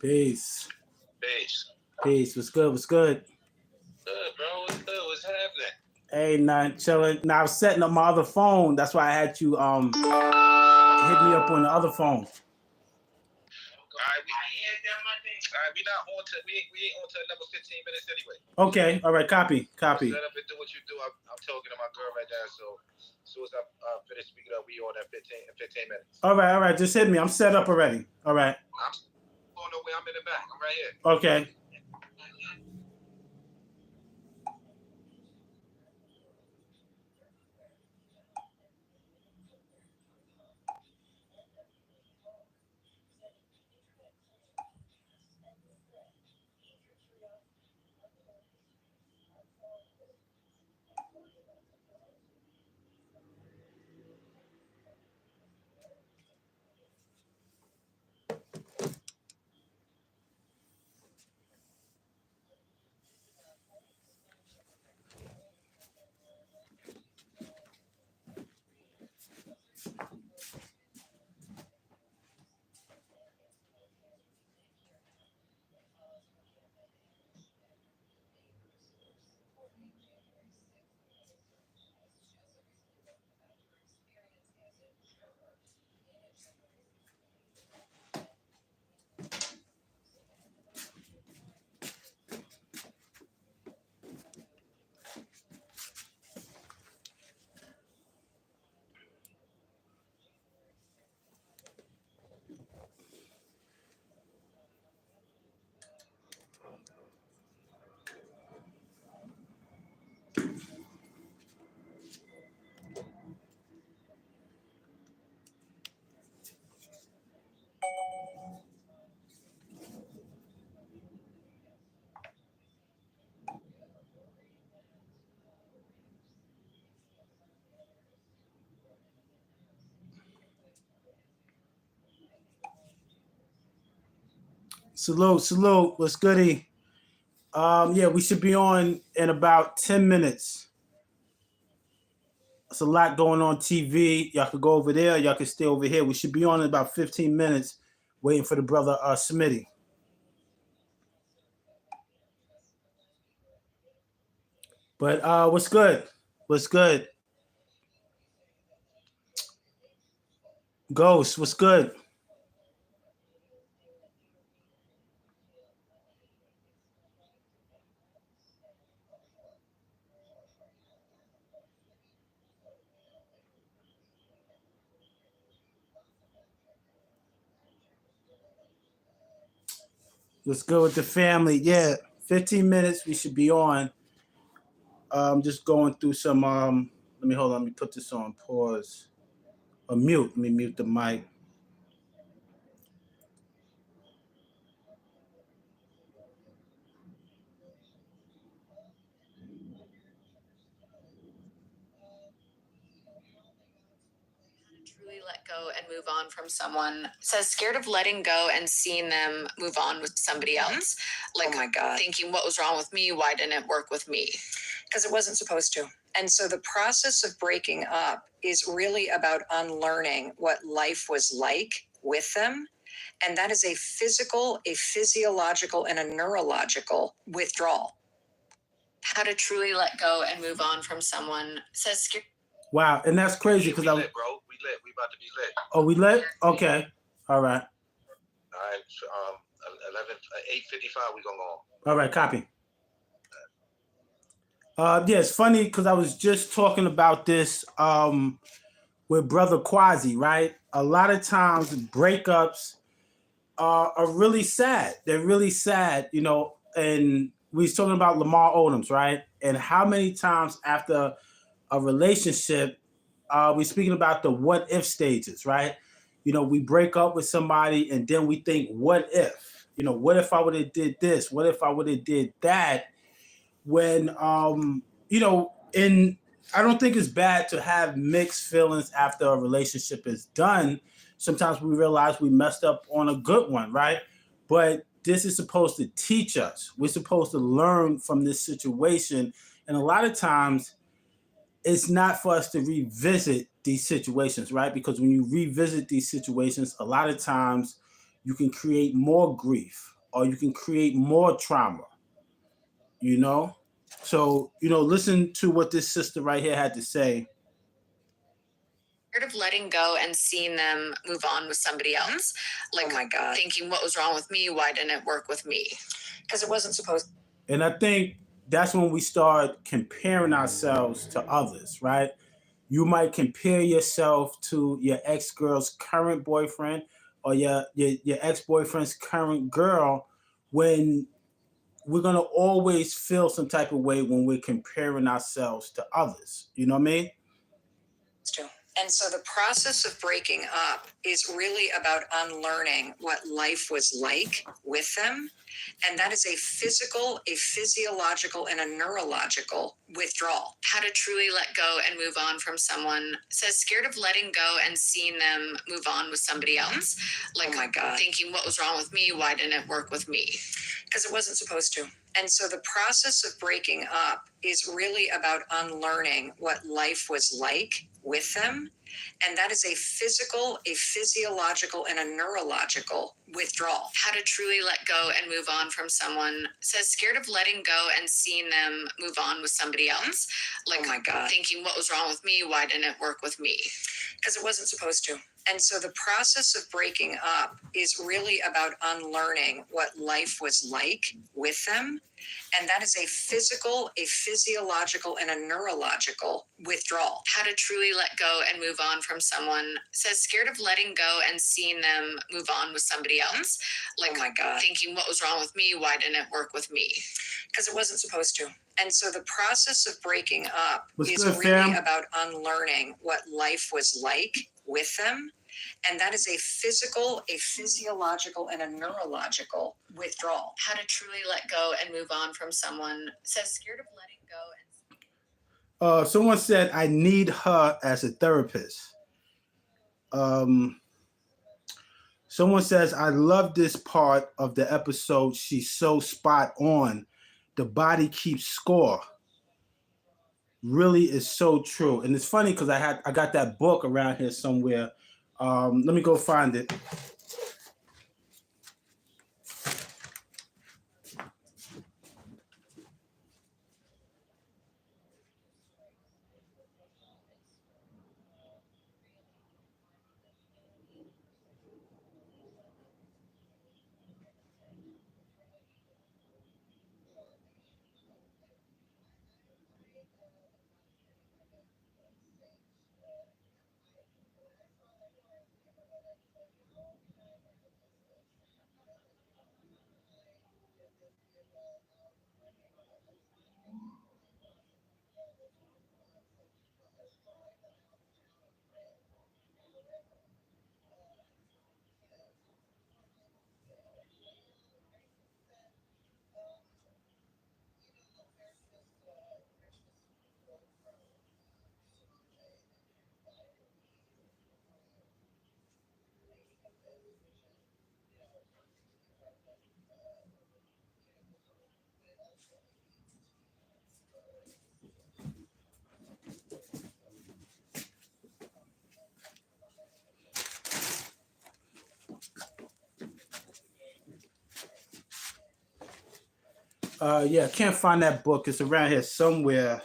Peace. Peace. Peace. What's good? What's good? Good, bro. What's good? What's happening? Hey, nothing chilling. Now I was setting up my other phone. That's why I had you hit me up on the other phone. Alright, we not on to we ain't on to another 15 minutes anyway. Okay. All right. Copy. Copy. Set up and do what you do. I'm talking to my girl right now, so as soon as I finish speaking up, we on that 15 minutes. All right. All right. Just hit me. I'm set up already. All right. I'm going nowhere. I'm in the back. I'm right here. Okay. Salute. Salute. What's goody? Yeah, we should be on in about 10 minutes. There's a lot going on TV. Y'all could go over there. Y'all could stay over here. We should be on in about 15 minutes waiting for the brother Smitty. But what's good? What's good? Ghost, what's good? What's good with the family? Yeah, 15 minutes. We should be on. Just going through some. Let me hold on. Let me put this on pause. Or mute. Let me mute the mic. Truly let go and move on from someone. Says scared of letting go and seeing them move on with somebody else. Like, oh my God. Thinking what was wrong with me? Why didn't it work with me? Because it wasn't supposed to. And so the process of breaking up is really about unlearning what life was like with them. And that is a physical, a physiological, and a neurological withdrawal. How to truly let go and move on from someone. Says scared. Wow, and that's crazy because I. Lit, bro. We lit. We about to be lit. Oh, we lit? Okay. All right. All right. 8:55. We gonna go on. All right. Copy. Yeah, it's funny because I was just talking about this with Brother Quasi, right? A lot of times breakups are really sad. They're really sad, you know. And we was talking about Lamar Odoms, right? And how many times after a relationship, we're speaking about the what if stages, right? You know, we break up with somebody and then we think, what if? You know, what if I would have did this? What if I would have did that? When you know, and I don't think it's bad to have mixed feelings after a relationship is done. Sometimes we realize we messed up on a good one, right? But this is supposed to teach us. We're supposed to learn from this situation. And a lot of times it's not for us to revisit these situations, right? Because when you revisit these situations, a lot of times you can create more grief, or you can create more trauma, you know? So, listen to what this sister right here had to say. Scared of letting go and seeing them move on with somebody else. Like, oh my God. Thinking, what was wrong with me? Why didn't it work with me? Because it wasn't supposed. And I think that's when we start comparing ourselves to others, right? You might compare yourself to your ex-girl's current boyfriend or your ex-boyfriend's current girl, when we're going to always feel some type of way when we're comparing ourselves to others. You know what I mean? To. And so the process of breaking up is really about unlearning what life was like with them. And that is a physical, a physiological, and a neurological withdrawal. How to truly let go and move on from someone. It says scared of letting go and seeing them move on with somebody else. Like, oh my God. Thinking, what was wrong with me? Why didn't it work with me? Because it wasn't supposed to. And so the process of breaking up is really about unlearning what life was like with them. And that is a physical, a physiological, and a neurological withdrawal. How to truly let go and move on from someone. It says scared of letting go and seeing them move on with somebody else. Like, oh my God. Thinking, what was wrong with me? Why didn't it work with me? Because it wasn't supposed to. And so the process of breaking up is really about unlearning what life was like with them. And that is a physical, a physiological, and a neurological withdrawal. How to truly let go and move on from someone. It says scared of letting go and seeing them move on with somebody else. Like, oh my God. Thinking, what was wrong with me? Why didn't it work with me? Because it wasn't supposed to. And so the process of breaking up What's is good, really fam? about unlearning what life was like with them. And that is a physical, a physiological, and a neurological withdrawal. How to truly let go and move on from someone. It says scared of letting go and Someone said, I need her as a therapist. Someone says, I love this part of the episode. She's so spot on. The body keeps score. Really is so true. And it's funny because I got that book around here somewhere. Let me go find it. Yeah, I can't find that book. It's around here somewhere.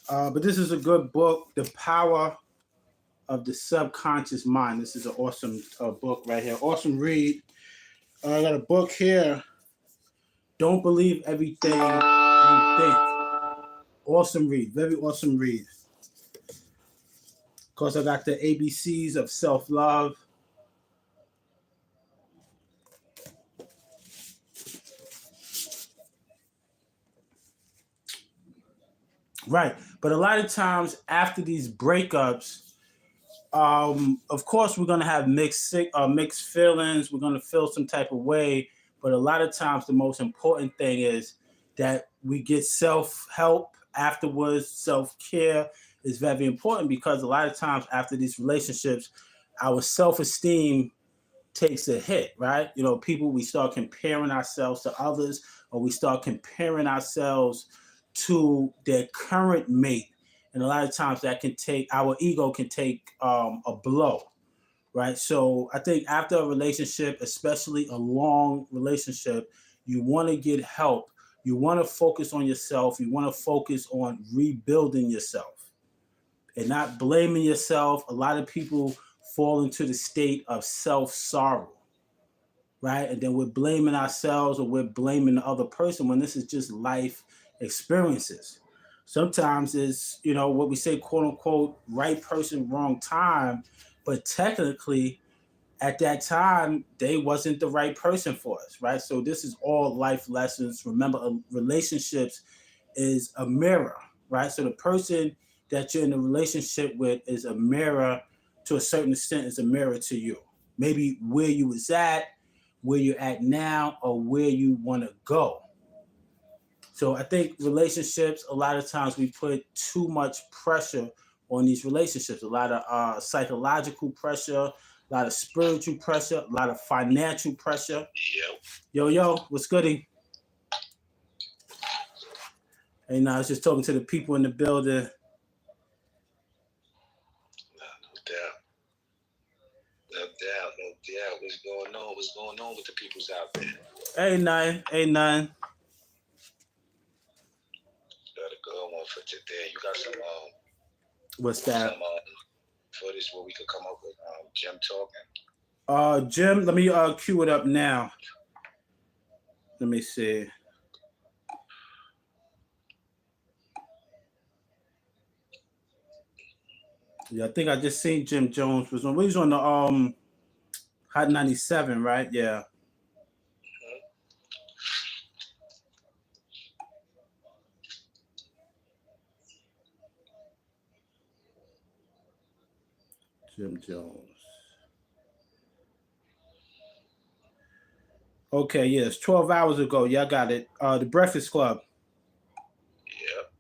But this is a good book, The Power of the Subconscious Mind. This is an awesome book right here. Awesome read. I got a book here. Don't Believe Everything You Think. Awesome read. Very awesome read. Of course, I got the ABCs of Self-Love. Right. But a lot of times after these breakups, of course, we're going to have mixed feelings. We're going to feel some type of way. But a lot of times the most important thing is that we get self-help afterwards. Self-care is very important because a lot of times after these relationships, our self-esteem takes a hit, right? We start comparing ourselves to others, or we start comparing ourselves to their current mate. And a lot of times that can take, our ego can take a blow, right? So I think after a relationship, especially a long relationship, you want to get help. You want to focus on yourself. You want to focus on rebuilding yourself and not blaming yourself. A lot of people fall into the state of self-sorrow, right? And then we're blaming ourselves or we're blaming the other person when this is just life experiences. Sometimes it's, what we say, quote unquote, right person, wrong time. But technically, at that time, they wasn't the right person for us, right? So this is all life lessons. Remember, relationships is a mirror, right? So the person that you're in a relationship with is a mirror to a certain extent, is a mirror to you. Maybe where you was at, where you're at now, or where you want to go. So I think relationships, a lot of times we put too much pressure on these relationships, a lot of psychological pressure, a lot of spiritual pressure, a lot of financial pressure. Yo, what's goody? And I was just talking to the people in the building. No doubt. What's going on? What's going on with the peoples out there? Ain't nothing. Got a good one for today. You got some What's that? Some footage where we could come up with Jim talking. Jim, let me cue it up now. Let me see. Yeah, I think I just seen Jim Jones was on. He was on the Hot 97, right? Yeah. Jim Jones. Okay, yes, 12 hours ago. Yeah, I got it. The Breakfast Club. Yep.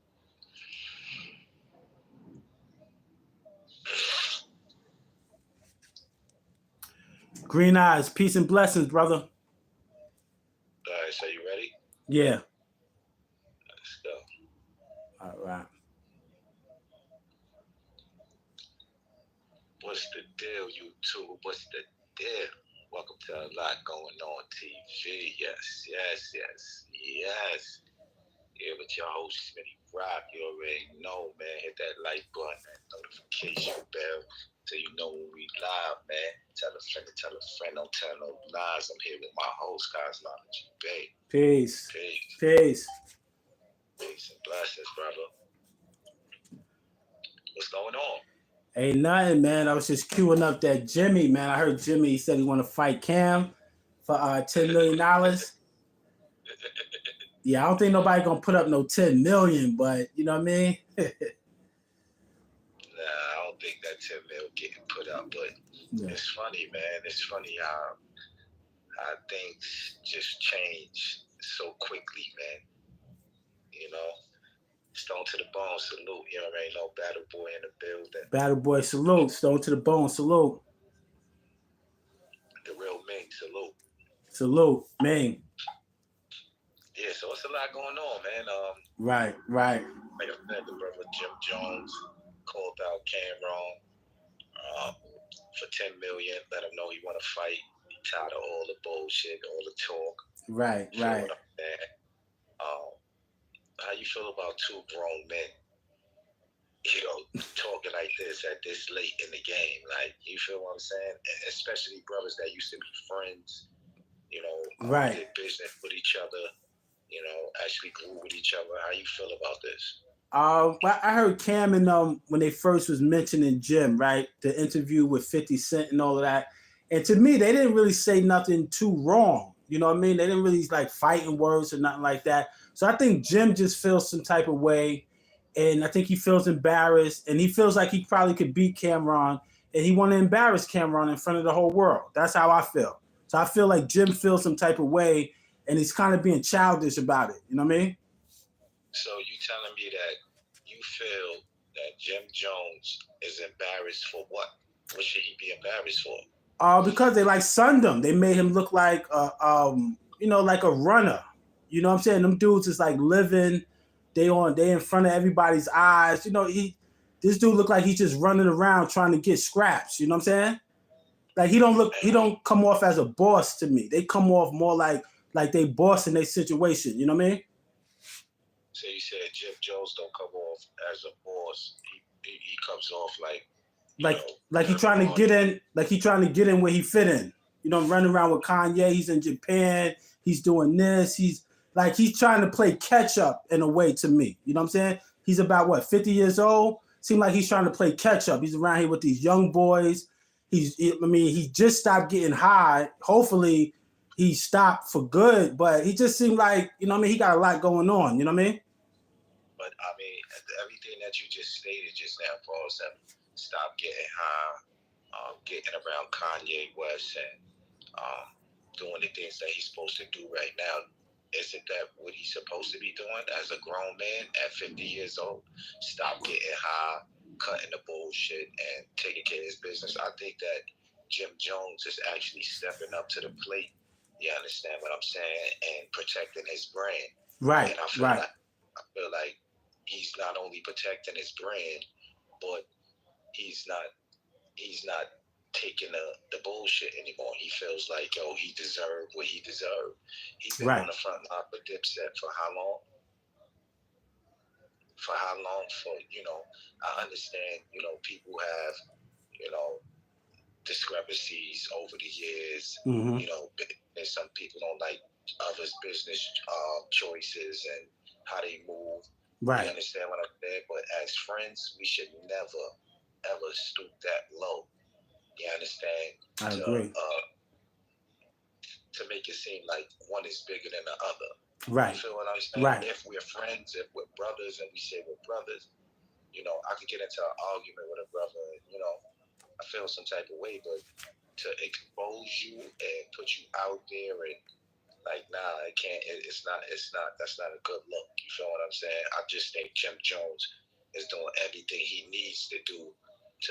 Green Eyes, peace and blessings, brother. All right, so you ready? Yeah. Let's go. All right. What's the deal, YouTube? What's the deal? Welcome to A Lot Going On TV. Yes. Here with your host, Smitty Rock. You already know, man. Hit that like button, that notification bell, so you know when we live, man. Tell a friend, don't tell no lies. I'm here with my host, Cosmology Bay. Peace. Peace and blessings, brother. What's going on? Ain't nothing, man. I was just queuing up that Jimmy, man. I heard Jimmy said he want to fight Cam for $10 million. Yeah, I don't think nobody gonna put up no 10 million, but you know what I mean? Nah, I don't think that 10 mil getting put up, but yeah. It's funny, man. It's funny how things just change so quickly, man. You know, Stone to the bone, salute. You already know, Battle Boy in the building. Battle Boy, salute. Stone to the bone, salute. The real Ming, salute. Salute, Ming. Yeah, so it's a lot going on, man. Right. Like I said, the brother Jim Jones called out Cameron for 10 million. Let him know he want to fight. He tired of all the bullshit, all the talk. Right. How you feel about two grown men, talking like this at this late in the game? Like, you feel what I'm saying? Especially brothers that used to be friends, right. did business with each other, actually grew with each other. How you feel about this? I heard Cam and when they first was mentioning Jim, right? The interview with 50 Cent and all of that. And to me, they didn't really say nothing too wrong. You know what I mean? They didn't really like fighting words or nothing like that. So I think Jim just feels some type of way. And I think he feels embarrassed. And he feels like he probably could beat Cameron. And he want to embarrass Cameron in front of the whole world. That's how I feel. So I feel like Jim feels some type of way. And he's kind of being childish about it. You know what I mean? So you telling me that you feel that Jim Jones is embarrassed for what? What should he be embarrassed for? Because they like sunned him. They made him look like like a runner. You know what I'm saying? Them dudes is like living. They in front of everybody's eyes. This dude look like he's just running around trying to get scraps. You know what I'm saying? like he don't come off as a boss to me. They come off more like they boss in their situation. You know what I mean? So you said Jim Jones don't come off as a boss. He comes off like he trying to get in, where he fit in. You know, running around with Kanye. He's in Japan. He's doing this. He's trying to play catch up in a way to me. You know what I'm saying? He's about what, 50 years old? Seems like he's trying to play catch up. He's around here with these young boys. He just stopped getting high. Hopefully he stopped for good, but he just seemed like, you know what I mean, he got a lot going on, you know what I mean? But I mean, everything that you just stated just now, falls him stop getting high, getting around Kanye West and doing the things that he's supposed to do right now. Isn't that what he's supposed to be doing as a grown man at 50 years old? Stop getting high, cutting the bullshit, and taking care of his business. I think that Jim Jones is actually stepping up to the plate. You understand what I'm saying? And protecting his brand. Right. And I feel like he's not only protecting his brand, but he's not taking the bullshit anymore. He feels like, yo, he deserved what he deserved. He's been on the front line for Dipset for how long? I understand, people have, discrepancies over the years. Mm-hmm. And some people don't like others' business choices and how they move. Right. You understand what I'm saying? But as friends, we should never, ever stoop that low. You understand? I agree. To make it seem like one is bigger than the other. Right. You feel what I'm saying? Right. If we're friends, if we're brothers, and we say we're brothers, I could get into an argument with a brother, I feel some type of way, but to expose you and put you out there and nah, it can't. It's not. That's not a good look. You feel what I'm saying? I just think Jim Jones is doing everything he needs to do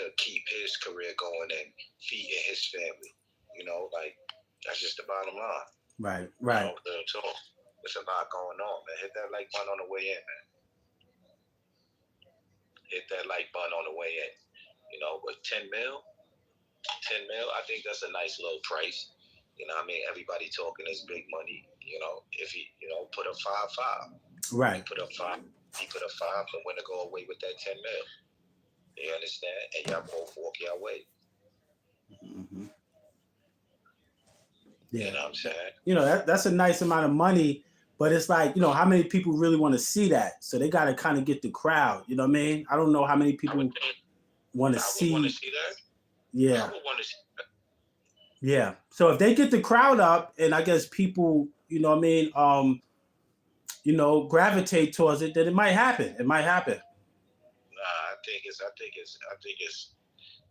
to keep his career going and feeding his family. That's just the bottom line. Right. There's a lot going on, man. Hit that like button on the way in, man. Hit that like button on the way in. With 10 mil, I think that's a nice little price. Everybody talking is big money. If he, put up 5-5. Right. He put up 5, and when to go away with that 10 mil. You understand? And y'all both walk your way. Mm-hmm. Yeah. You know what I'm saying? That's a nice amount of money, but it's like, how many people really want to see that? So they got to kind of get the crowd. You know what I mean? I don't know how many people want to see. Want to see that? Yeah. I would want to see that. Yeah. So if they get the crowd up, and I guess people, gravitate towards it, then it might happen.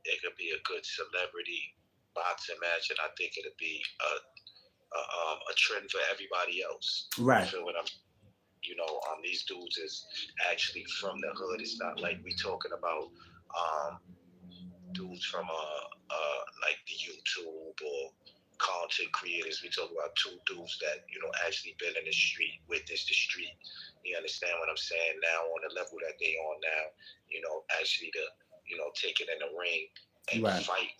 It could be a good celebrity boxing match, and I think it'll be a trend for everybody else. Right. You feel what I'm? These dudes is actually from the hood. It's not like we talking about dudes from like the YouTube or content creators. We talk about two dudes that actually been in the street, witnessed the street. You understand what I'm saying? Now on the level that they on now, actually to take it in the ring and fight.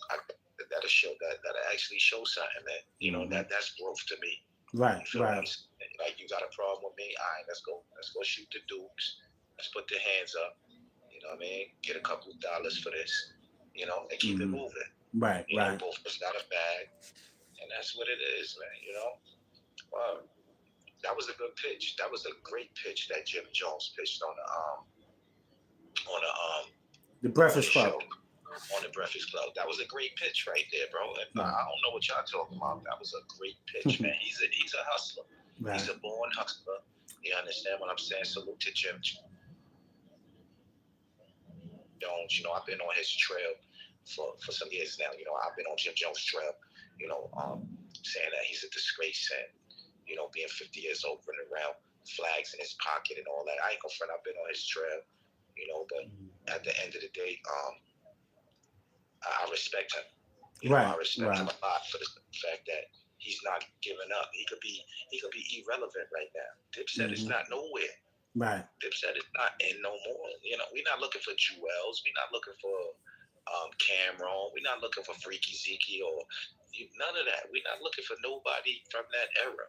That'll show that'll actually show something, man. That's growth to me. Right. Right. Like, you got a problem with me? All right, let's go shoot the dukes. Let's put the hands up. You know what I mean? Get a couple of dollars for this. And keep it moving. Right. Right. Both of us got a bag, and that's what it is, man. Wow. That was a good pitch. That was a great pitch that Jim Jones pitched on the Breakfast Club. On the Breakfast Club. That was a great pitch right there, bro. And I don't know what y'all talking about. That was a great pitch, man. He's a hustler. Right. He's a born hustler. You understand what I'm saying? Salute to Jim Jones. I've been on his trail for some years now. I've been on Jim Jones' trail, saying that he's a disgrace and, being 50 years old, running around, flags in his pocket and all that. I ain't gonna front, I've been on his trail, but at the end of the day, I respect him. I respect him a lot for the fact that he's not giving up. He could be irrelevant right now. Dipset is not nowhere. Right. Dipset is not in no more. We're not looking for jewels. We're not looking for Cameron. We're not looking for Freaky Zeke or none of that. We're not looking for nobody from that era.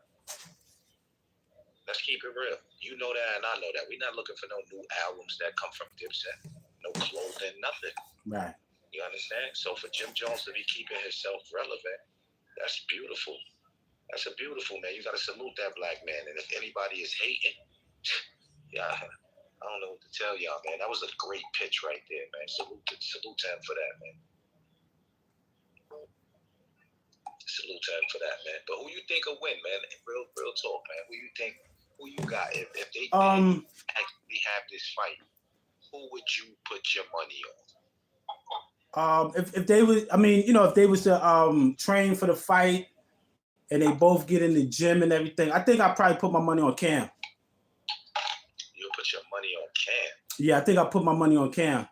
Let's keep it real. You know that, and I know that. We're not looking for no new albums that come from Dipset. No clothing, nothing. Right. You understand? So for Jim Jones to be keeping himself relevant, that's beautiful. That's a beautiful, man. You got to salute that black man. And if anybody is hating, yeah, I don't know what to tell y'all, man. That was a great pitch right there, man. Salute to him for that, man. Salute to him for that, man. But who you think will win, man? Real talk, man. Who you got? If they did actually have this fight, who would you put your money on? If they was, I mean, you know, if they was to train for the fight and they both get in the gym and everything, I think I'd probably put my money on Cam. You'll put your money on Cam? Yeah, I think I'll put my money on Cam.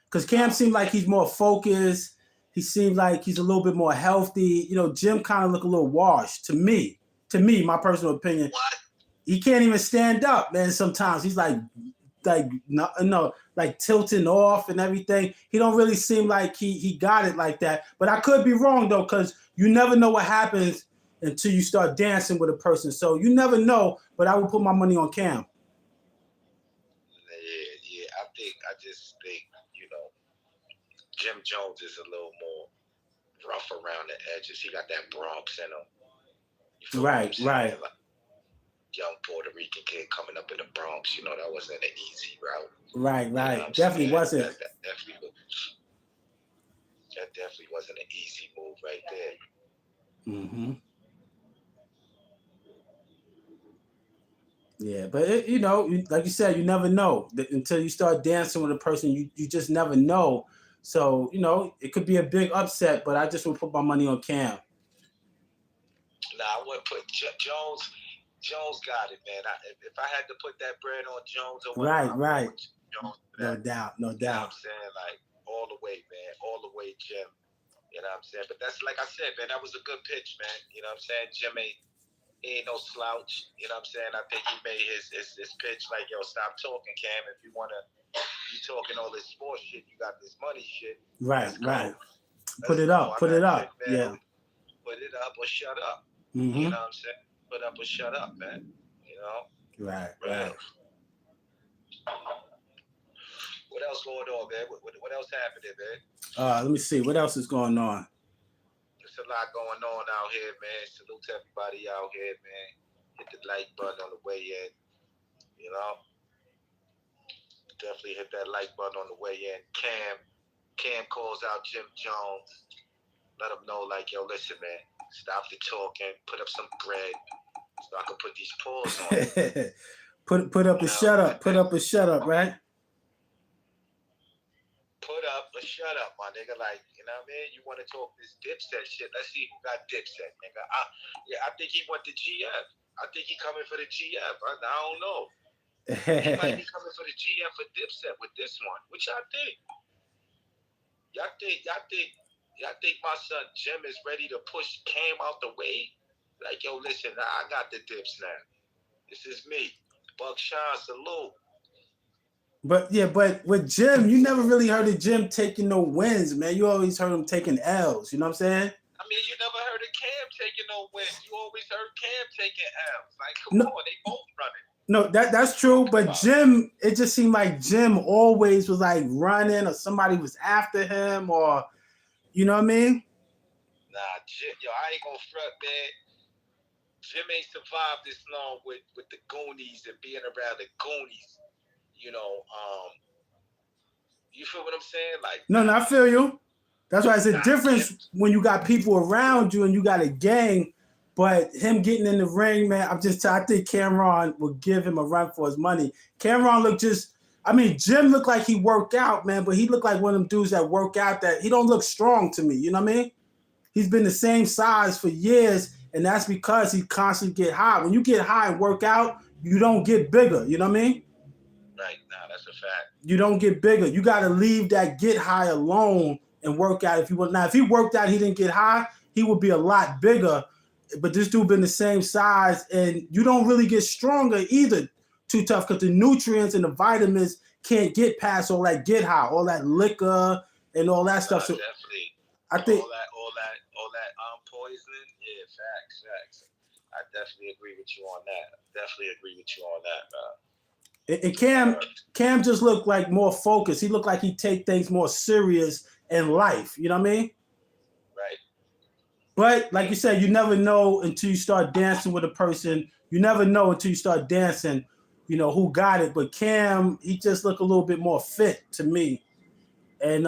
Because Cam seemed like he's more focused. He seemed like he's a little bit more healthy. You know, Jim kind of look a little washed to me, my personal opinion. What? He can't even stand up, man, sometimes. He's like tilting off and everything. He don't really seem like he got it like that. But I could be wrong though, because you never know what happens until you start dancing with a person. So you never know, but I will put my money on Cam. Yeah. I just think, you know, Jim Jones is a little more rough around the edges. He got that Bronx in him. Right. Like, young Puerto Rican kid coming up in the Bronx, you know, that wasn't an easy route. Right. You know Definitely wasn't. That definitely wasn't an easy move right there. Mm-hmm. Yeah, but you know, like you said, you never know until you start dancing with a person. You just never know. So you know, it could be a big upset, but I just would put my money on Cam. Nah, I wouldn't put Jones. Jones got it, man. If I had to put that bread on Jones, right. Jones, No doubt. You know what I'm saying? Like, all the way, man. All the way, Jim. You know what I'm saying? But that's, like I said, man, that was a good pitch, man. You know what I'm saying? Jim ain't no slouch. You know what I'm saying? I think he made his pitch like, yo, stop talking, Cam. If you want to be talking all this sports shit, you got this money shit. Right. Put it up. Yeah. Put it up or shut up. Mm-hmm. You know what I'm saying? Put up or shut up, man. You know? Right. What else going on, man? What else happening, man? Let me see. What else is going on? There's a lot going on out here, man. Salute to everybody out here, man. Hit the like button on the way in. You know? Definitely hit that like button on the way in. Cam calls out Jim Jones. Let him know, like, yo, listen, man. Stop the talking. Put up some bread. So I can put these paws on. put up a shut up. Put up a shut up, right? Put up a shut up, my nigga. Like, you know what I mean? You want to talk this Dipset shit? Let's see who got Dipset, nigga. I think he went to GF. I think he coming for the GF. I don't know. He might be coming for the GF for Dipset with this one. What y'all think? Y'all think my son Jim is ready to push Cam out the way? Like, yo, listen, I got the dips now. This is me. Buckshine, salute. But with Jim, you never really heard of Jim taking no wins, man. You always heard him taking L's. You know what I'm saying? I mean, you never heard of Cam taking no wins. You always heard Cam taking L's. Like, come on, they both running. No, that's true. But Jim, it just seemed like Jim always was like running, or somebody was after him, or you know what I mean? Nah, Jim, yo, I ain't gonna front, man. Jim ain't survived this long with the Goonies and being around the Goonies. You know, you feel what I'm saying? Like, no, I feel you. That's why it's a difference when you got people around you and you got a gang. But him getting in the ring, man, I think Cameron will give him a run for his money. Cameron looked Jim looked like he worked out, man, but he looked like one of them dudes that work out that he don't look strong to me. You know what I mean? He's been the same size for years, and that's because he constantly get high. When you get high and work out, you don't get bigger. You know what I mean? Right. Nah, that's a fact. You don't get bigger. You got to leave that get high alone and work out if you want. Now, if he worked out, he didn't get high, he would be a lot bigger. But this dude been the same size, and you don't really get stronger either. Too tough because the nutrients and the vitamins can't get past all that get high, all that liquor, and all that stuff. So definitely. I think All that poisoning. Yeah, facts. I definitely agree with you on that. and Cam just looked like more focused. He looked like he take things more serious in life. You know what I mean? Right. But like you said, you never know until you start dancing with a person. You never know until you start dancing, you know, who got it. But Cam, he just looked a little bit more fit to me. And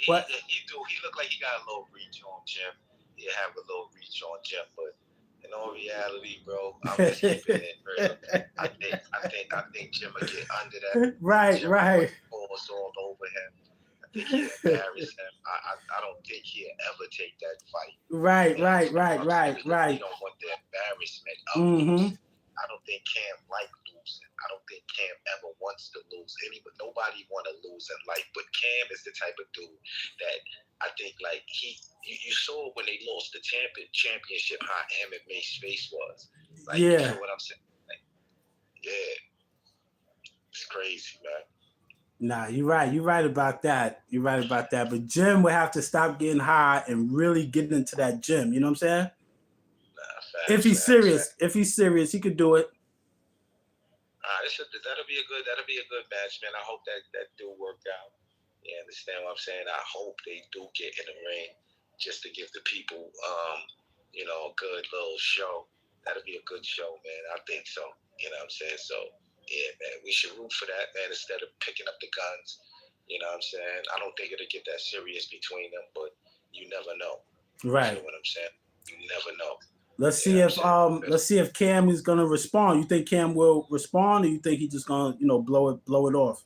but He looked like he got a little reach on Jim. He have a little reach on Jim, but in all reality, bro, I'm just keeping it real. I think Jim will get under that. right, Jim right. falls all over him. I think he embarrassed him. I don't think he'll ever take that fight. Right. He don't want the embarrassment of losing. I don't think Cam like losing. I don't think Cam ever wants to lose. Nobody want to lose in life, but Cam is the type of dude that I think like you saw when they lost the championship how MMA's face was. Like, you feel what I'm saying? Like, yeah, it's crazy, man. Nah, you're right. You're right about that. But Jim would have to stop getting high and really get into that gym. You know what I'm saying? If he's serious, he could do it. That'll be a good match, man. I hope that do work out. You understand what I'm saying? I hope they do get in the ring just to give the people, a good little show. That'll be a good show, man. I think so. You know what I'm saying? So, yeah, man, we should root for that, man, instead of picking up the guns. You know what I'm saying? I don't think it'll get that serious between them, but you never know. Right. You know what I'm saying? You never know. Let's see if Cam is gonna respond. You think Cam will respond, or you think he's just gonna, blow it off?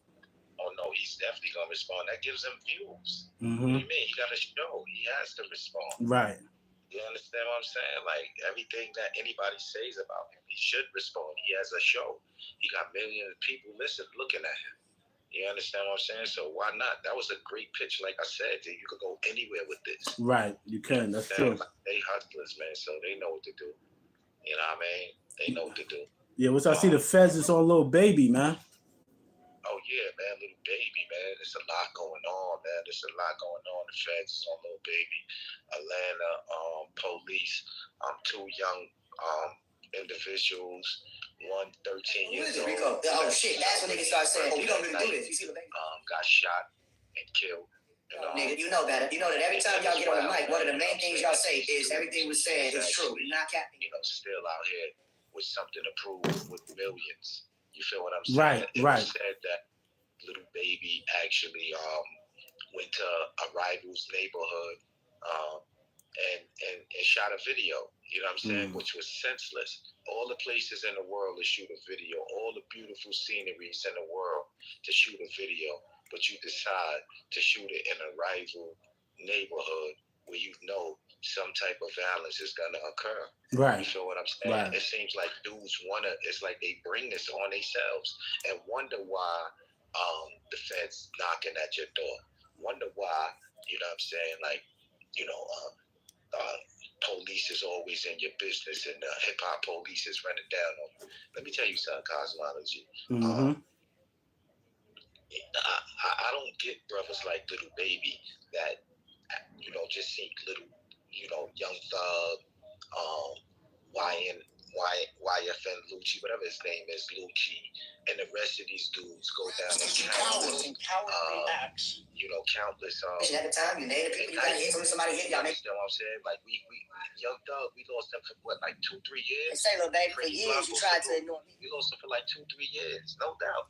Oh no, he's definitely gonna respond. That gives him views. Mm-hmm. What do you mean? He got a show. He has to respond. Right. You understand what I'm saying? Like, everything that anybody says about him, he should respond. He has a show. He got millions of people looking at him. You understand what I'm saying? So why not? That was a great pitch. Like I said, you could go anywhere with this. Right, you can. That's true. They hustlers, man, so they know what to do. You know what I mean? They know what to do. Yeah, I see the Feds is on Lil Baby, man. Oh yeah, man, Lil Baby, man. There's a lot going on, man. The Feds is on Lil Baby. Atlanta police. Two young individuals. One 13 years old. Oh shit, that's when niggas start saying, we don't really do this. You see the baby? Got shot and killed. Nigga, you know better. You know that every time y'all get on the mic, one of the main things y'all say is everything was said is true. You're not capping. Still out here with something to prove with millions. You feel what I'm saying? Right. It said that Lil Baby actually went to a rival's neighborhood and shot a video. You know what I'm saying? Which was senseless. All the places in the world to shoot a video, all the beautiful sceneries in the world to shoot a video, but you decide to shoot it in a rival neighborhood where you know some type of violence is gonna occur. Right. You feel what I'm saying? Right. It seems like dudes it's like they bring this on themselves and wonder why the Feds knocking at your door. Wonder why, you know what I'm saying? Like, police is always in your business and hip hop police is running down on you. Let me tell you something, Cosmology. I don't get brothers like Lil Baby that, just think little, Young Thug, YFN Lucci, whatever his name is, Lucci, and the rest of these dudes go down and countless. At the time, you named the people, you gotta hit from somebody hit y'all. You know what I'm saying? Like, we Young Thug, we lost him for what, like 2-3 years? And say, Lil Baby, for years you tried to ignore me. We lost him for like 2-3 years, no doubt.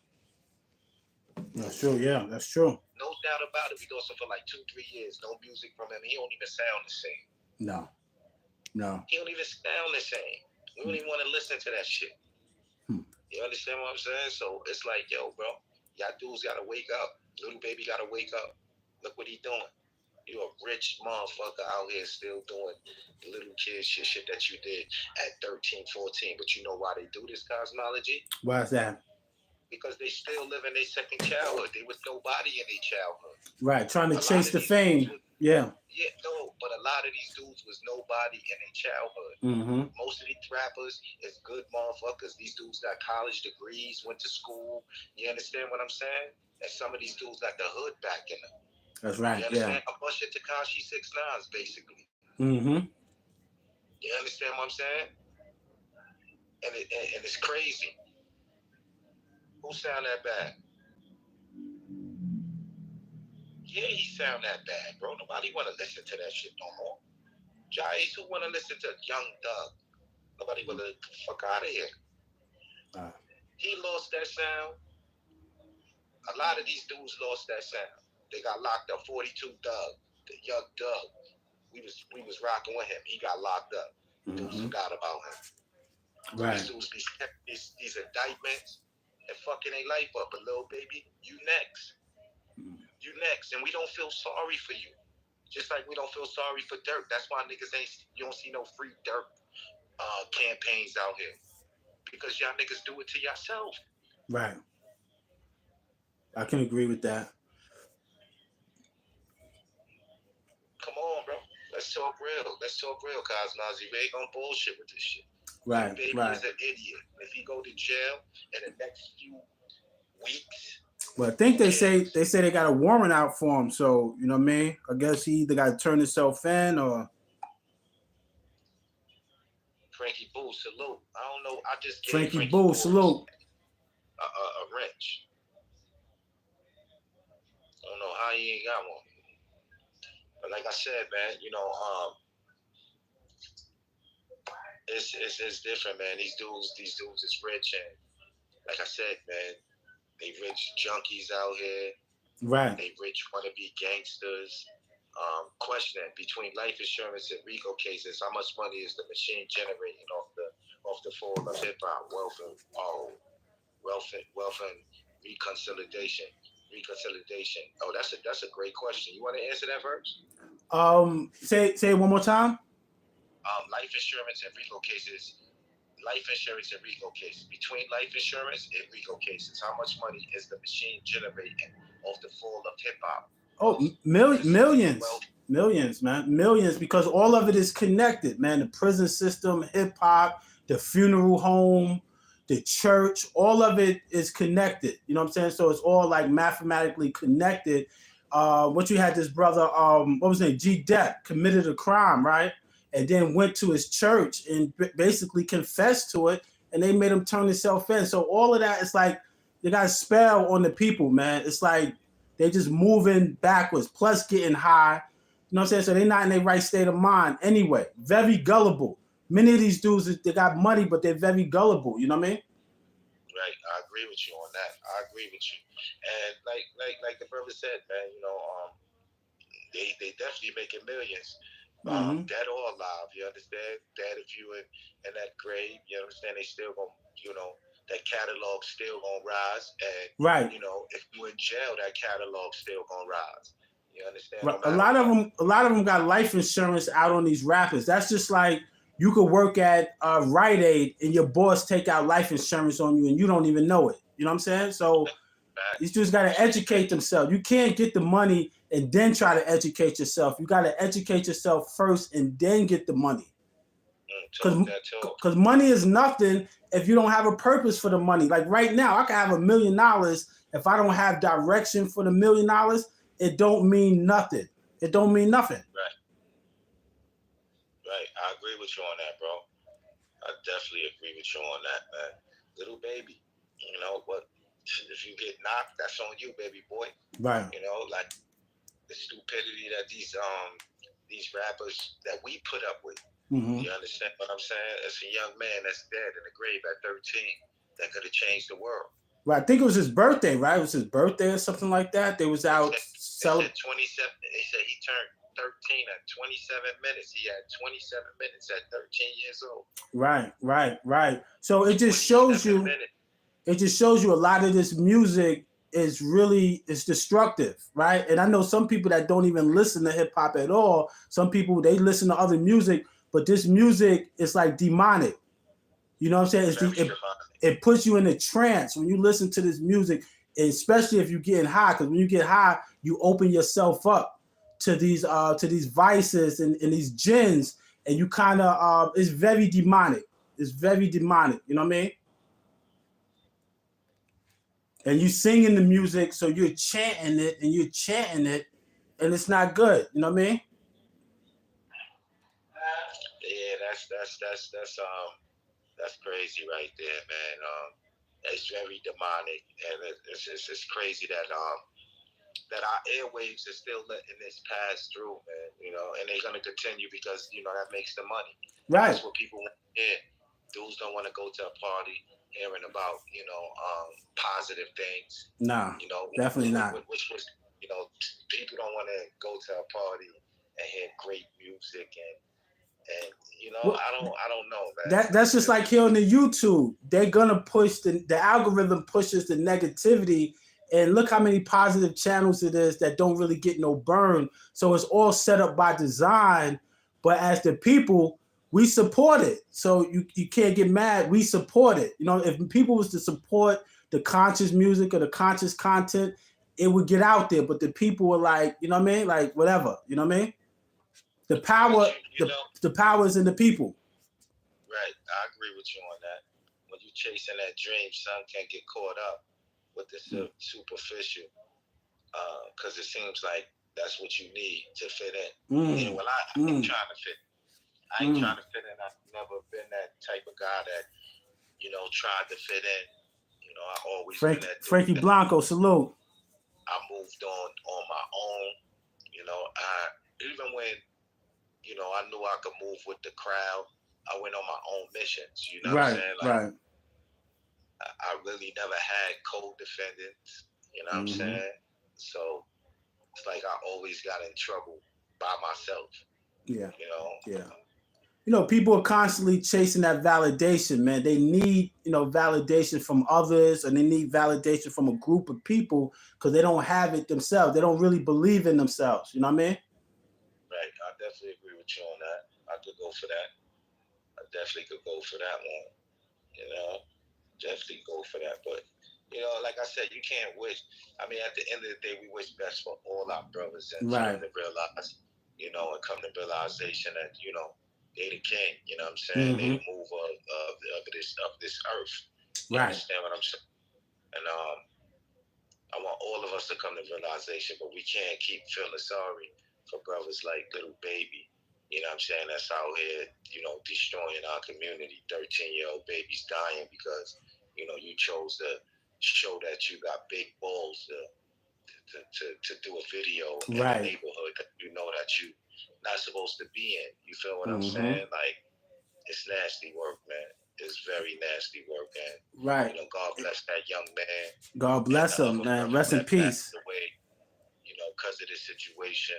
That's true, yeah, that's true. No doubt about it. We lost him for like 2-3 years. No music from him. He don't even sound the same. No. He don't even sound the same. We don't even want to listen to that shit. You understand what I'm saying? So it's like, yo, bro, y'all dudes gotta wake up. Lil Baby gotta wake up. Look what he doing. You a rich motherfucker out here still doing the little kid shit that you did at 13, 14. But you know why they do this, Cosmology? Why is that? Because they still live in their second childhood. They was nobody in their childhood. Right, trying to chase the fame. Yeah, no, but a lot of these dudes was nobody in their childhood. Most of these rappers is good motherfuckers. These dudes got college degrees, went to school. You understand what I'm saying? And some of these dudes got the hood back in them. That's right. You understand? A bunch of Tekashi 6ix9ines, basically. Mm-hmm. You understand what I'm saying? And it's crazy. Who sound that bad? Yeah, he sound that bad, bro. Nobody want to listen to that shit no more. Giants who want to listen to Young Thug. Nobody want to fuck out of here. He lost that sound. A lot of these dudes lost that sound. They got locked up. 42 Doug, the Young Doug. We was rocking with him. He got locked up. Dudes forgot about him. Right. These dudes be these indictments and fucking their life up. But little baby, you next. You next. And we don't feel sorry for you. Just like we don't feel sorry for Dirk. That's why niggas you don't see no free Dirk campaigns out here. Because y'all niggas do it to yourself. Right. I can agree with that. Come on, bro. Let's talk real. Cosmozzy. We ain't gonna bullshit with this shit. Right. Baby right. is an idiot. If he go to jail in the next few weeks. Well, I think they say they got a warrant out for him. So you know what I mean. I guess he either got to turn himself in or. Frankie Boo, salute. I don't know. I just gave Frankie Boo, salute. A wrench. I don't know how he ain't got one. But like I said, man, you know, it's different, man. These dudes is rich, and like I said, man, they rich junkies out here. Right. They rich wannabe gangsters. Question between life insurance and RICO cases, how much money is the machine generating off the fall of hip hop? Wealth and reconciliation. Oh, that's a great question. You want to answer that first? Say it one more time. Life insurance and RICO cases. Between life insurance and RICO cases, how much money is the machine generating off the fall of hip hop? Oh, millions, man, millions, because all of it is connected, man. The prison system, hip hop, the funeral home, the church, all of it is connected. You know what I'm saying? So it's all like mathematically connected. What you had this brother, what was his name? G-Dep committed a crime, right? And then went to his church and basically confessed to it, and they made him turn himself in. So all of that is like they got a spell on the people, man. It's like they just moving backwards, plus getting high. You know what I'm saying? So they're not in their right state of mind anyway. Very gullible. Many of these dudes, they got money, but they're very gullible. You know what I mean? Right. I agree with you on that. And like the brother said, man, you know, they definitely making millions. Dead or alive, you understand? Dead if you in that grave, you understand? They still gonna, you know, that catalog still gonna rise, and right. You know, if you in jail, that catalog still gonna rise. You understand? Right. No a lot of them got life insurance out on these rappers. That's just like you could work at Rite Aid and your boss take out life insurance on you and you don't even know it. You know what I'm saying? So these dudes got to educate themselves. You can't get the money and then try to educate yourself. You got to educate yourself first and then get the money. Because money is nothing if you don't have a purpose for the money. Like right now, I can have $1 million. If I don't have direction for the $1 million, it don't mean nothing. It don't mean nothing. Right. I agree with you on that, bro. I definitely agree with you on that, man. Little baby, you know, but if you get knocked, that's on you, baby boy. Right. You know, like the stupidity that these rappers that we put up with. You understand what I'm saying? As a young man that's dead in the grave at 13, that could have changed the world. Right. I think it was his birthday, right? It was his birthday or something like that. They was out celebrating. 27. They said he turned 13 at 27 minutes. He had 27 minutes at 13 years old. Right. So it just shows you. It just shows you a lot of this music is destructive, right? And I know some people that don't even listen to hip hop at all. Some people, they listen to other music, but this music is like demonic. You know what I'm saying? It puts you in a trance when you listen to this music, especially if you're getting high. Because when you get high, you open yourself up to these vices and these jinns, and you kind of it's very demonic. It's very demonic. You know what I mean? And you singing the music, so you're chanting it, and it's not good. You know what I mean? Yeah, that's crazy right there, man. It's very demonic, and it's crazy that that our airwaves are still letting this pass through, man. You know, and they're gonna continue because that makes the money. Right. That's what people want to hear. Dudes don't want to go to a party hearing about positive things. Nah, definitely not. Which was people don't want to go to a party and hear great music and Well, I don't know, man. That's just like here on the YouTube. They're gonna push the algorithm pushes the negativity, and look how many positive channels it is that don't really get no burn. So it's all set up by design. But as the people, we support it. So you can't get mad. We support it. You know, if people was to support the conscious music or the conscious content, it would get out there. But the people were like, you know what I mean? Like whatever. You know what I mean? The power, the power is in the people. Right, I agree with you on that. When you're chasing that dream, some can get caught up with the superficial, because it seems like that's what you need to fit in. Yeah, well, I ain't trying to fit. I ain't trying to fit in. I've never been that type of guy that tried to fit in. I always been that dude. Frankie Blanco, salute. I moved on my own. Even when I knew I could move with the crowd, I went on my own missions. You know what I'm saying? Like, right. I really never had co-defendants. You know what I'm saying? So it's like I always got in trouble by myself. Yeah. Yeah. People are constantly chasing that validation, man. They need, validation from others, and they need validation from a group of people because they don't have it themselves. They don't really believe in themselves. You know what I mean? Right. I definitely agree with you on that. I could go for that. I definitely could go for that one. Definitely go for that. But, like I said, you can't wish. I mean, at the end of the day, we wish best for all our brothers and right. to realize, and come to realization that, they the king, you know what I'm saying? They the mover of this earth. You right. understand what I'm saying? And I want all of us to come to realization, but we can't keep feeling sorry for brothers like Little Baby. You know what I'm saying? That's out here, destroying our community. 13-year-old babies dying because, you chose to show that you got big balls to do a video in the neighborhood that that you not supposed to be in. You feel what I'm saying? Like, it's nasty work, man. It's very nasty work, and right. God bless that young man. God bless him, man. Rest in peace. Away, because of this situation,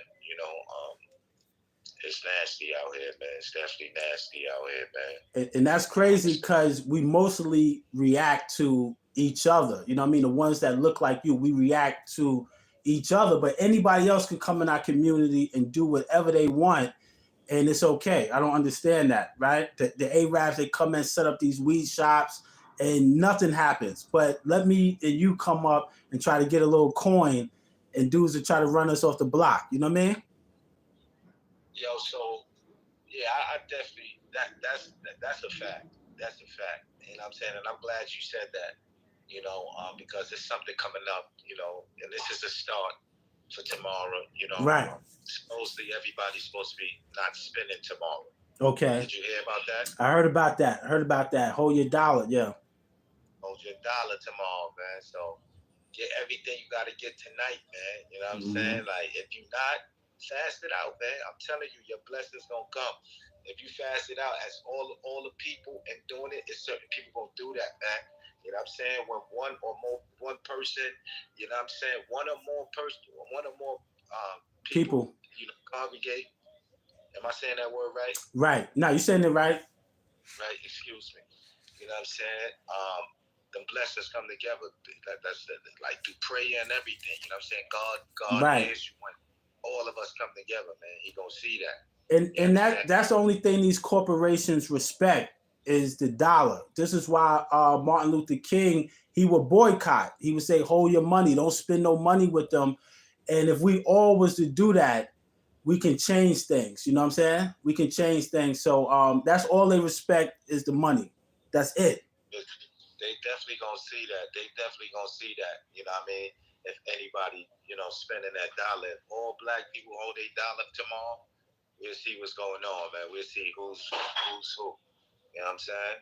it's nasty out here, man. It's definitely nasty out here, man. And that's crazy because we mostly react to each other. You know what I mean? The ones that look like you, we react to each other, but anybody else can come in our community and do whatever they want, and it's okay. I don't understand that, right? The Arabs, they come and set up these weed shops and nothing happens. But let me and you come up and try to get a little coin, and dudes that try to run us off the block. You know what I mean? Yo, so yeah, I definitely that's a fact. That's a fact. You know what I'm saying? And I'm glad you said that. Because there's something coming up, and this is a start for tomorrow, Right. Supposedly everybody's supposed to be not spending tomorrow. Okay. Did you hear about that? I heard about that. Hold your dollar, yeah. Hold your dollar tomorrow, man. So get everything you got to get tonight, man. You know what I'm saying? Like, if you not, fast it out, man. I'm telling you, your blessings gonna come. If you fast it out, as all the people and doing it, it's certain people gonna do that, man. You know what I'm saying? When one person, you know what I'm saying, one or more people, congregate. Am I saying that word right? Right. No, you're saying it right. Right. Excuse me. You know what I'm saying? The blessings come together. That's like through prayer and everything. You know what I'm saying? God right. is when all of us come together, man. He gonna see that. And that's the only thing these corporations respect is the dollar. This is why Martin Luther King, he would boycott. He would say, hold your money. Don't spend no money with them. And if we all was to do that, we can change things. You know what I'm saying? We can change things. So that's all they respect is the money. That's it. They definitely gonna see that. You know what I mean? if anybody, spending that dollar. If all black people hold a dollar tomorrow, we'll see what's going on, man. We'll see who's who. You know what I'm saying?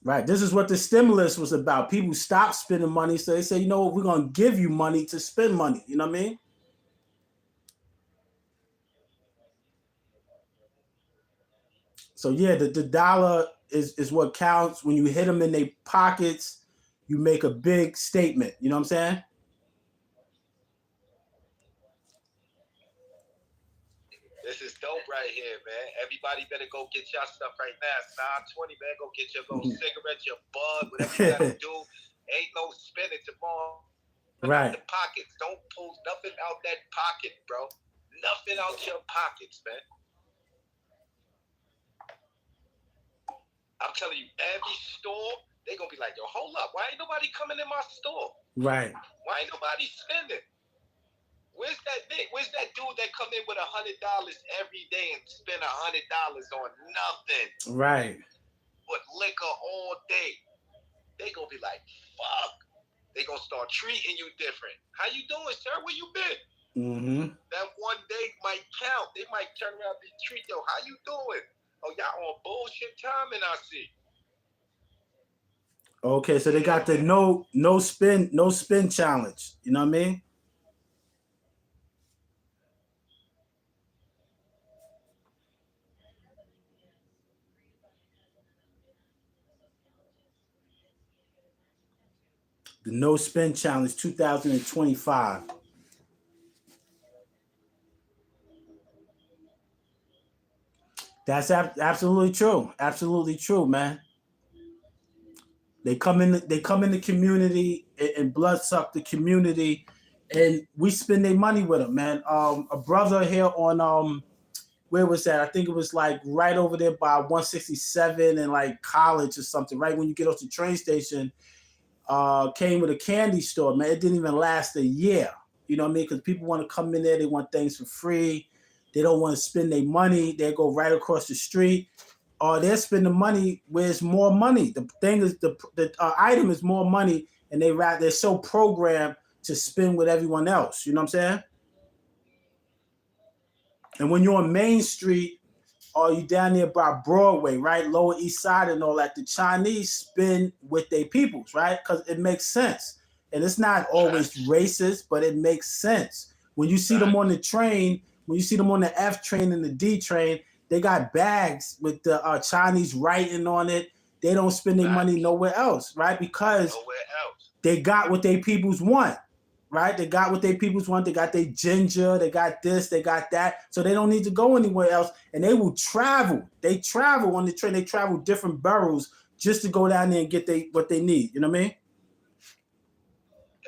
Right. This is what the stimulus was about. People stopped spending money, so they say, you know what, we're gonna give you money to spend money. You know what I mean? So yeah, the dollar is what counts. When you hit them in their pockets, you make a big statement. You know what I'm saying? This is dope right here, man. Everybody better go get your stuff right now. It's 9:20, man. Go get your cigarette, your bud, whatever you gotta do. Ain't no spending tomorrow. Right. The pockets. Don't pull nothing out that pocket, bro. Nothing out your pockets, man. I'm telling you, every store, they gonna be like, yo, hold up. Why ain't nobody coming in my store? Right. Why ain't nobody spending? Where's that dude that come in with $100 every day and spend $100 on nothing? Right. But liquor all day. They gonna be like, fuck. They gonna start treating you different. How you doing, sir? Where you been? Mm-hmm. That one day might count. They might turn around and treat you. How you doing? Oh, y'all on bullshit timing, I see. Okay, so they got the no spin challenge. You know what I mean? The no spin challenge 2025. That's absolutely true. Absolutely true, man. They come in the community and blood suck the community, and we spend their money with them, man. A brother here on where was that? I think it was like right over there by 167 and like College or something. Right when you get off the train station, came with a candy store, man. It didn't even last a year. You know what I mean? Because people want to come in there, they want things for free. They don't want to spend their money. They go right across the street, or they're spending money where it's more money. The thing is, the item is more money, and they're so programmed to spend with everyone else. You know what I'm saying? And when you're on Main Street, or you down there by Broadway, right, Lower East Side and all that, the Chinese spend with their peoples, right? Because it makes sense. And it's not always racist, but it makes sense. When you see them on the train, when you see them on the F train and the D train, they got bags with the Chinese writing on it. They don't spend their money nowhere else, right? Because they got what their peoples want, right? They got what their peoples want. They got their ginger. They got this. They got that. So they don't need to go anywhere else. And they will travel. They travel on the train. They travel different boroughs just to go down there and get what they need. You know what I mean?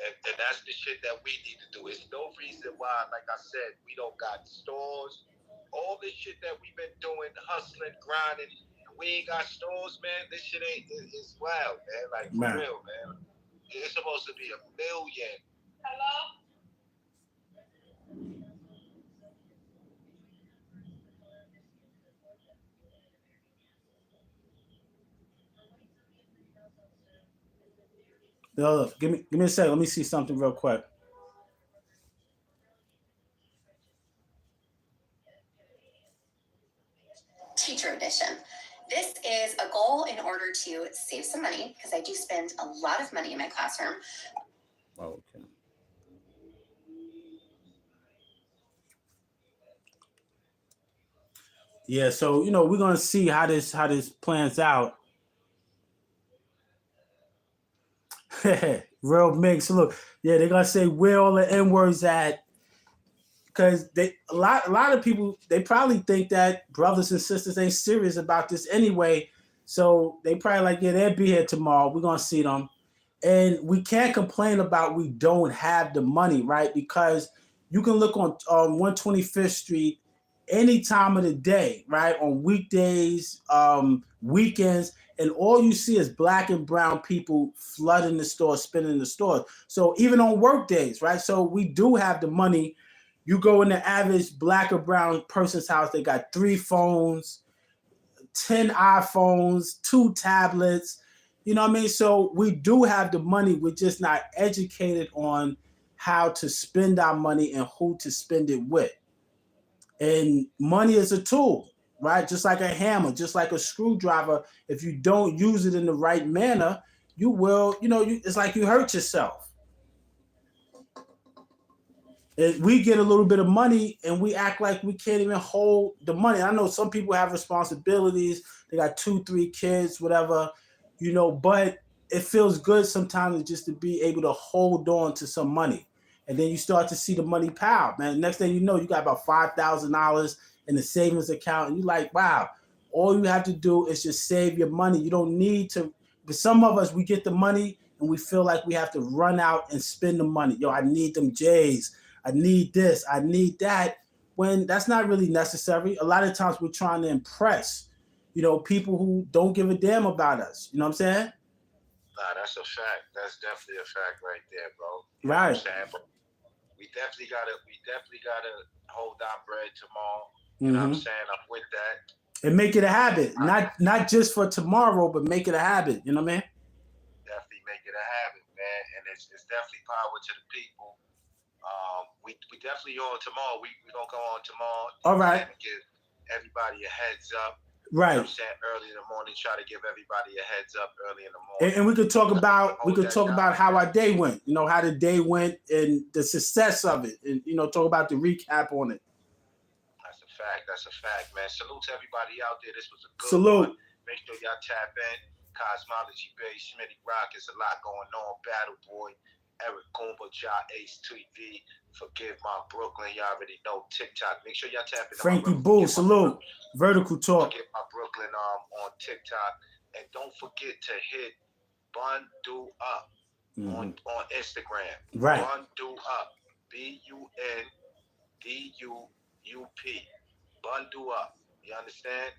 And that's the shit that we need to do. It's no reason why, like I said, we don't got stores. All this shit that we've been doing, hustling, grinding, we ain't got stores, man. This shit it's wild, man. Like, for real, man. It's supposed to be $1 million. Hello? No, give me a second. Let me see something real quick. Teacher edition. This is a goal in order to save some money because I do spend a lot of money in my classroom. Oh, okay. Yeah, so we're gonna see how this plans out. Real mix. Look, yeah, they're gonna say where all the N words at, because a lot of people, they probably think that brothers and sisters ain't serious about this anyway. So they probably like, yeah, they'll be here tomorrow. We're gonna see them, and we can't complain about we don't have the money, right? Because you can look on 125th Street any time of the day, right? On weekdays, weekends, and all you see is black and brown people flooding the store, spinning the stores. So even on work days, right? So we do have the money. You go in the average black or brown person's house, they got 3 phones, 10 iPhones, 2 tablets. You know what I mean? So we do have the money. We're just not educated on how to spend our money and who to spend it with. And money is a tool, right? Just like a hammer, just like a screwdriver. If you don't use it in the right manner, you will, it's like you hurt yourself. And we get a little bit of money and we act like we can't even hold the money. I know some people have responsibilities. They got 2, 3 kids, whatever, but it feels good sometimes just to be able to hold on to some money. And then you start to see the money pile, man. Next thing you know, you got about $5,000 in the savings account. And you're like, wow, all you have to do is just save your money. You don't need to. But some of us, we get the money and we feel like we have to run out and spend the money. Yo, I need them J's. I need this. I need that. When that's not really necessary. A lot of times we're trying to impress, people who don't give a damn about us. You know what I'm saying? Nah, that's a fact. That's definitely a fact right there, bro. Right. What I'm saying? But we definitely gotta hold our bread tomorrow. You know what I'm saying? I'm with that. And make it a habit. Not just for tomorrow, but make it a habit. You know what I mean? Definitely make it a habit, man. And it's definitely power to the people. We definitely on tomorrow. We gonna go on tomorrow. All right. Give everybody a heads up. Right. You know what I'm saying? Early in the morning, try to give everybody a heads up early in the morning. And we could talk about how our day went. How the day went and the success of it, and talk about the recap on it. That's a fact, man. Salute to everybody out there. This was a good Salute. one. Make sure y'all tap in. Cosmology Base, Smitty Rock. It's a lot going on. Battle Boy, Eric Goomba, Ja Ace TV. Forgive My Brooklyn. Y'all already know TikTok. Make sure y'all tap in. Frankie Boo, salute. Vertical Talk. Forgive My Brooklyn on TikTok. And don't forget to hit Bun Do Up on Instagram. Right. Bun Do Up. BUNDUUP. Bundle Up. You understand?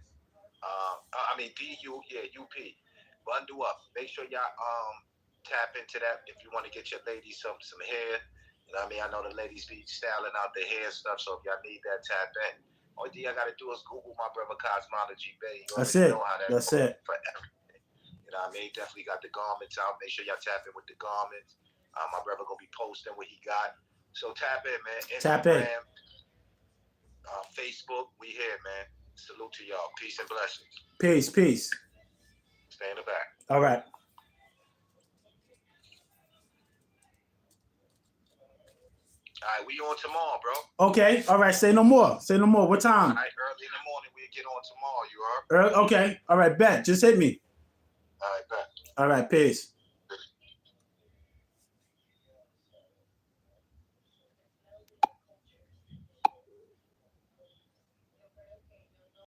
UP. Bundle Up. Make sure y'all tap into that if you want to get your ladies some hair. You know what I mean? I know the ladies be styling out their hair stuff, so if y'all need that, tap in. All you gotta do is Google my brother Cosmology Bay. That's it. That's it. For everything. You know what I mean? Definitely got the garments out. Make sure y'all tap in with the garments. My brother gonna be posting what he got. So tap in, man. Tap in. Facebook, we here, man. Salute to y'all. Peace and blessings. Peace. Stay in the back. All right. All right, we on tomorrow, bro. Okay. All right. Say no more. What time? All right, early in the morning, we'll get on tomorrow. You heard? Okay. All right. Bet. Just hit me. All right, bet. All right. Peace.